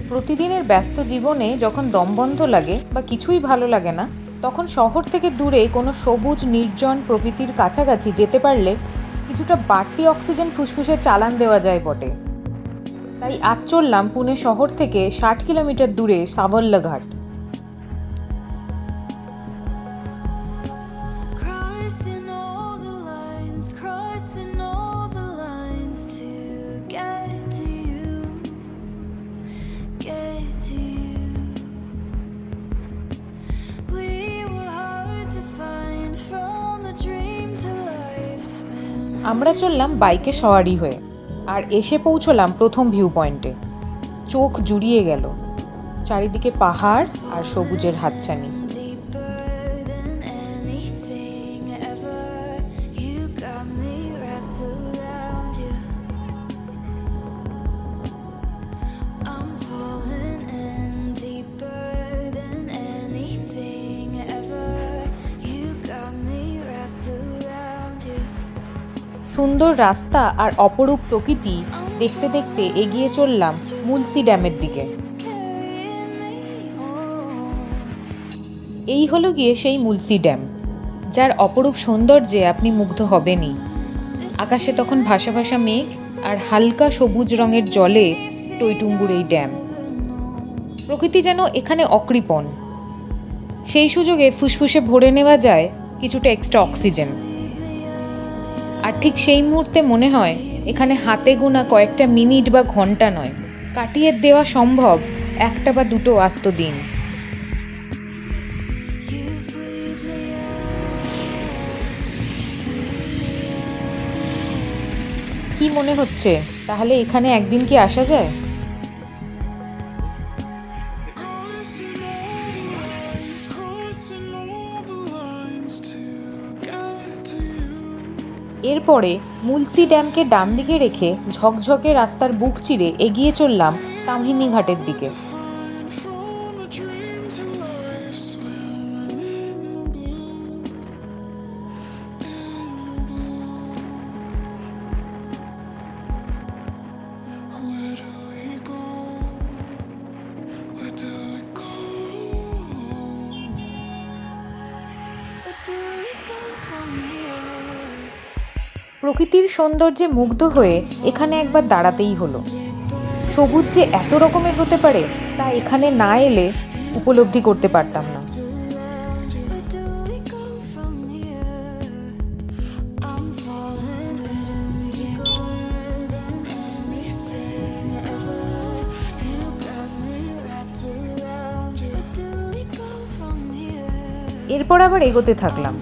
প্রতিদিনের ব্যস্ত জীবনে যখন দমবন্ধ লাগে বা কিছুই ভালো লাগে না, তখন শহর থেকে দূরে কোনো সবুজ নির্জন প্রকৃতির কাছাকাছি যেতে পারলে কিছুটা বাড়তি অক্সিজেন ফুসফুসে চালান দেওয়া যায় বটে। তাই আজ চললাম পুনে শহর থেকে 60 কিলোমিটার দূরে সাবল্লা ঘাট। আমরা চললাম বাইকে সওয়ারি হয়ে, আর এসে পৌঁছলাম প্রথম ভিউ পয়েন্টে। চোখ জুড়িয়ে গেল, চারিদিকে পাহাড় আর সবুজের হাতছানি। সুন্দর রাস্তা আর অপরূপ প্রকৃতি দেখতে দেখতে এগিয়ে চললাম মুলসি ড্যামের দিকে। এই হলো গিয়ে সেই মুলসি ড্যাম, যার অপরূপ সৌন্দর্যে আপনি মুগ্ধ হবেনই। আকাশে তখন ভাসা ভাসা মেঘ আর হালকা সবুজ রঙের জলে টইটুম্বুর এই ড্যাম। প্রকৃতি যেন এখানে অকৃপণ। সেই সুযোগে ফুসফুসে ভরে নেওয়া যায় কিছুটা এক্সট্রা অক্সিজেন। আর ঠিক সেই মুহূর্তে মনে হয় এখানে হাতে গোনা কয়েকটা মিনিট বা ঘন্টা নয়, কাটিয়ে দেওয়া সম্ভব একটা বা দুটো আস্ত দিন। কি মনে হচ্ছে, তাহলে এখানে একদিন কি আসা যায়? এরপরে মুলসি ড্যামকে ডান দিকে রেখে ঝকঝকে রাস্তার বুক চিরে এগিয়ে চললাম তামহিনী ঘাটের দিকে। প্রকৃতির সৌন্দর্যে মুগ্ধ হয়ে এখানে একবার দাঁড়াতেই হলো। সবুজ যে এত রকমের হতে পারে তা এখানে না এলে উপলব্ধি করতে পারতাম না। এরপর আবার এগোতে থাকলাম।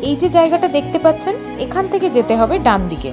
এই যে জায়গাটা দেখতে পাচ্ছেন, এখান থেকে যেতে হবে ডান দিকে।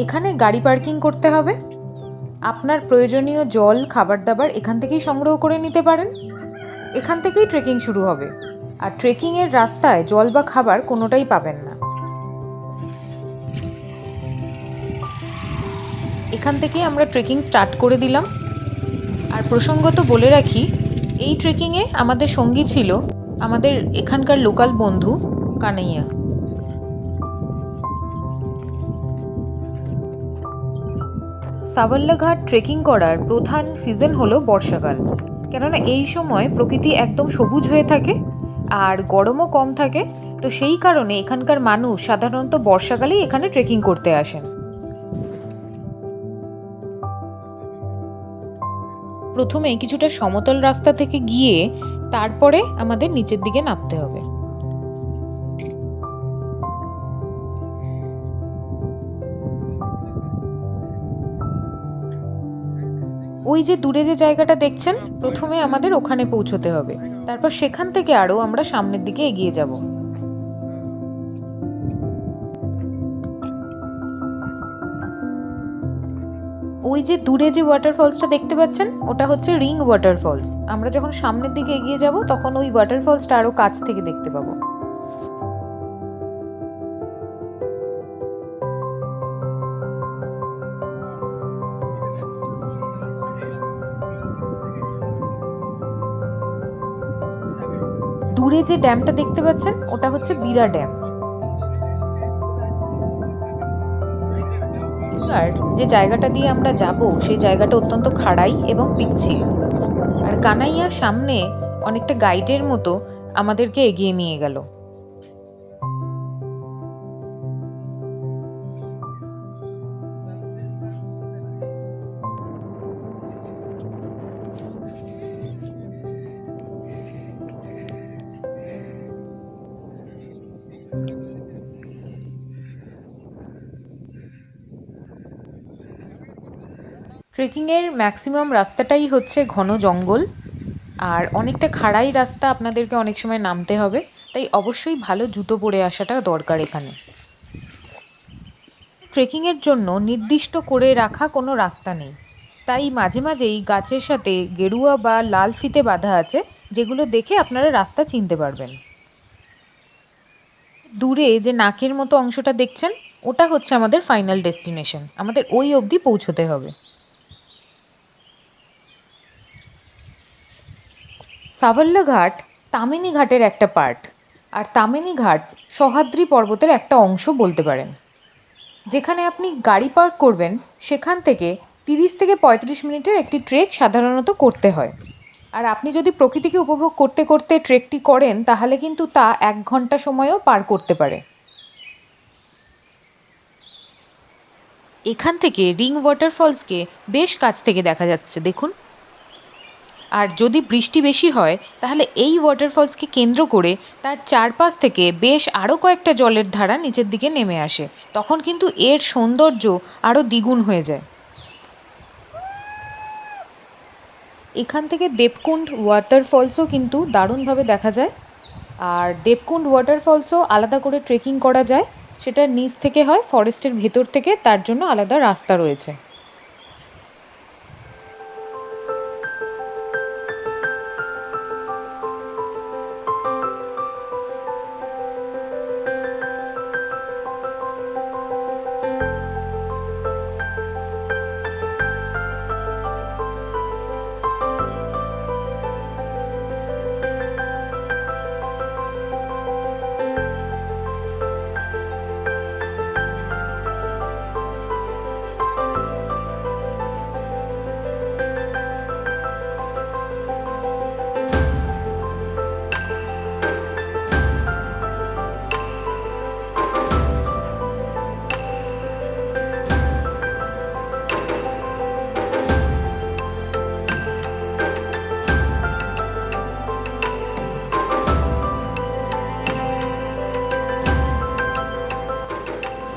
এখানে গাড়ি পার্কিং করতে হবে। আপনার প্রয়োজনীয় জল, খাবার দাবার এখান থেকেই সংগ্রহ করে নিতে পারেন। এখান থেকেই ট্রেকিং শুরু হবে, আর ট্রেকিংয়ের রাস্তায় জল বা খাবার কোনোটাই পাবেন না। এখান থেকেই আমরা ট্রেকিং স্টার্ট করে দিলাম। আর প্রসঙ্গত বলে রাখি, এই ট্রেকিংয়ে আমাদের সঙ্গী ছিল আমাদের এখানকার লোকাল বন্ধু কানাইয়া। সাবল্লা ঘাট ট্রেকিং করার প্রধান সিজন হলো বর্ষাকাল, কেননা এই সময় প্রকৃতি একদম সবুজ হয়ে থাকে আর গরমও কম থাকে। তো সেই কারণে এখানকার মানুষ সাধারণত বর্ষাকালেই এখানে ট্রেকিং করতে আসেন। প্রথমে কিছুটা সমতল রাস্তা থেকে গিয়ে তারপরে আমাদের নিচের দিকে নামতে হবে। ওই যে দূরে যে জায়গাটা দেখছেন, প্রথমে আমাদের ওখানে পৌঁছতে হবে, তারপর সেখান থেকে আরও আমরা সামনের দিকে এগিয়ে যাব। ওই যে দূরে যে ওয়াটারফলসটা দেখতে পাচ্ছেন, ওটা হচ্ছে রিং ওয়াটারফলস। আমরা যখন সামনের দিকে এগিয়ে যাব তখন ওই ওয়াটারফলসটা আরও কাছ থেকে দেখতে পাবো। দূরে যে ড্যামটা দেখতে পাচ্ছেন ওটা হচ্ছে বিরা ড্যাম। আর যে জায়গাটা দিয়ে আমরা যাব সেই জায়গাটা অত্যন্ত খাড়াই এবং পিচ্ছিল, আর কানাইয়া সামনে অনেকটা গাইডের মতো আমাদেরকে এগিয়ে নিয়ে গেল। ট্রেকিংয়ের ম্যাক্সিমাম রাস্তাটাই হচ্ছে ঘন জঙ্গল, আর অনেকটা খাড়াই রাস্তা, আপনাদেরকে অনেক সময় নামতে হবে, তাই অবশ্যই ভালো জুতো পরে আসাটা দরকার এখানে। ট্রেকিংয়ের জন্য নির্দিষ্ট করে রাখা কোনো রাস্তা নেই, তাই মাঝে মাঝেই গাছের সাথে গেরুয়া বা লাল ফিতে বাঁধা আছে, যেগুলো দেখে আপনারা রাস্তা চিনতে পারবেন। দূরে যে নাকের মতো অংশটা দেখছেন ওটা হচ্ছে আমাদের ফাইনাল ডেস্টিনেশন, আমাদের ওই অবধি পৌঁছতে হবে। সাভাল্লা ঘাট তামিনি ঘাটের একটা পার্ট, আর তামিনি ঘাট সহ্যাদ্রি পর্বতের একটা অংশ বলতে পারেন। যেখানে আপনি গাড়ি পার্ক করবেন সেখান থেকে 30 থেকে 35 মিনিটের একটি ট্রেক সাধারণত করতে হয়, আর আপনি যদি প্রকৃতিকে উপভোগ করতে করতে ট্রেকটি করেন তাহলে কিন্তু তা 1 ঘন্টা সময়ও পার করতে পারে। এখান থেকে রিং ওয়াটারফলসকে বেশ কাছ থেকে দেখা যাচ্ছে, দেখুন। আর যদি বৃষ্টি বেশি হয় তাহলে এই ওয়াটারফলসকে কেন্দ্র করে তার চারপাশ থেকে বেশ আরও কয়েকটা জলের ধারা নিচের দিকে নেমে আসে, তখন কিন্তু এর সৌন্দর্য আরও দ্বিগুণ হয়ে যায়। এখান থেকে দেবকুণ্ড ওয়াটারফলসও কিন্তু দারুণভাবে দেখা যায়, আর দেবকুণ্ড ওয়াটারফলসও আলাদা করে ট্রেকিং করা যায়, সেটা নিচ থেকে হয়, ফরেস্টের ভেতর থেকে, তার জন্য আলাদা রাস্তা রয়েছে।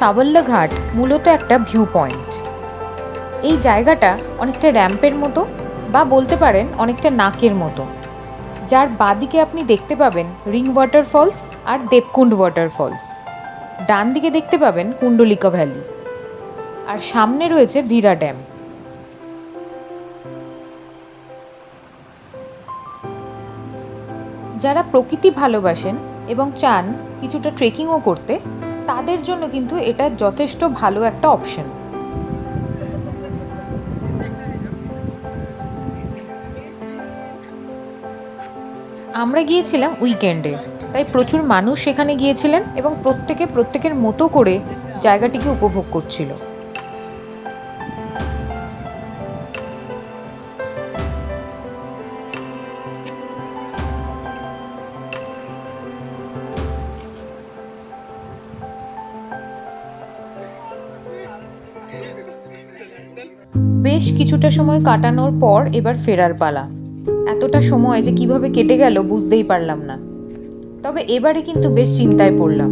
সাভাল্লা ঘাট মূলত একটা ভিউ পয়েন্ট। এই জায়গাটা অনেকটা র্যাম্পের মতো, বা বলতে পারেন অনেকটা নাকের মতো, যার বাঁদিকে আপনি দেখতে পাবেন রিং ওয়াটারফলস আর দেবকুণ্ড ওয়াটারফলস, ডান দিকে দেখতে পাবেন কুণ্ডলিকা ভ্যালি, আর সামনে রয়েছে ভিরা ড্যাম। যারা প্রকৃতি ভালোবাসেন এবং চান কিছুটা ট্রেকিংও করতে, তাদের জন্য কিন্তু এটা যথেষ্ট ভালো একটা অপশন। আমরা গিয়েছিলাম উইকেন্ডে, তাই প্রচুর মানুষ সেখানে গিয়েছিলেন এবং প্রত্যেকের মতো করে জায়গাটিকে উপভোগ করছিল। বেশ কিছুটা সময় কাটানোর পর এবার ফেরার পালা। এতটা সময় যে কিভাবে কেটে গেল বুঝতেই পারলাম না। তবে এবারে কিন্তু বেশ চিন্তায় পড়লাম,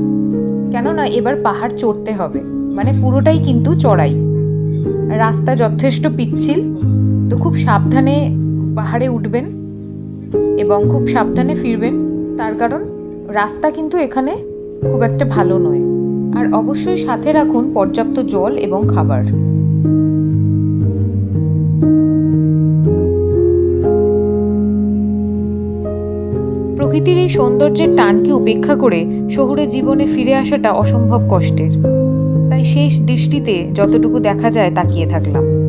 কেননা এবার পাহাড় চড়তে হবে, মানে পুরোটাই কিন্তু চড়াই, রাস্তা যথেষ্ট পিচ্ছিল, তো খুব সাবধানে পাহাড়ে উঠবেন এবং খুব সাবধানে ফিরবেন, তার কারণ রাস্তা কিন্তু এখানে খুব একটা ভালো নয়। আর অবশ্যই সাথে রাখুন পর্যাপ্ত জল এবং খাবার। প্রকৃতির এই সৌন্দর্যের টানকে উপেক্ষা করে শহুরে জীবনে ফিরে আসাটা অসম্ভব কষ্টের, তাই শেষ দৃষ্টিতে যতটুকু দেখা যায় তাকিয়ে থাকলাম।